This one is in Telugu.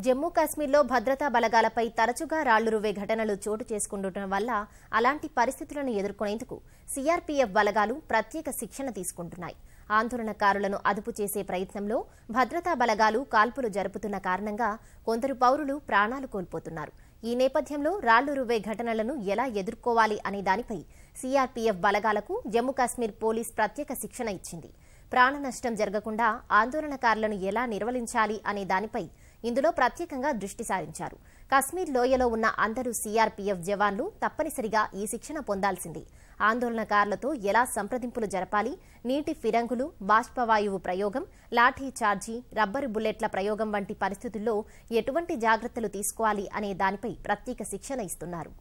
జమ్మూ కాశ్మీర్లో భద్రతా బలగాలపై తరచుగా రాళ్లు రువ్వే ఘటనలు చోటు చేసుకుంటుండటం వల్ల అలాంటి పరిస్థితులను ఎదుర్కొనేందుకు సీఆర్పీఎఫ్ బలగాలు ప్రత్యేక శిక్షణ తీసుకుంటున్నాయి. ఆందోళనకారులను అదుపు చేసే ప్రయత్నంలో భద్రతా బలగాలు కాల్పులు జరుపుతున్న కారణంగా కొందరు పౌరులు ప్రాణాలు కోల్పోతున్నారు. ఈ నేపథ్యంలో రాళ్లు రువ్వే ఘటనలను ఎలా ఎదుర్కోవాలి అనే దానిపై సీఆర్పీఎఫ్ బలగాలకు జమ్మూ కాశ్మీర్ పోలీస్ ప్రత్యేక శిక్షణ ఇచ్చింది. ప్రాణ నష్టం జరగకుండా ఆందోళనకారులను ఎలా నిర్వహించాలి అనే దానిపై ఇందులో ప్రత్యేకంగా దృష్టి సారించారు. కశ్మీర్ లోయలో ఉన్న అందరూ సీఆర్పీఎఫ్ జవాన్లు తప్పనిసరిగా ఈ శిక్షణ పొందాల్సిందే. ఆందోళనకారులతో ఎలా సంప్రదింపులు జరపాలి, నీటి ఫిరంగులు, బాష్పవాయువు ప్రయోగం, లాఠీ చార్జీ, రబ్బరు బుల్లెట్ల ప్రయోగం వంటి పరిస్థితుల్లో ఎటువంటి జాగ్రత్తలు తీసుకోవాలి అనే దానిపై ప్రత్యేక శిక్షణ ఇస్తున్నారు.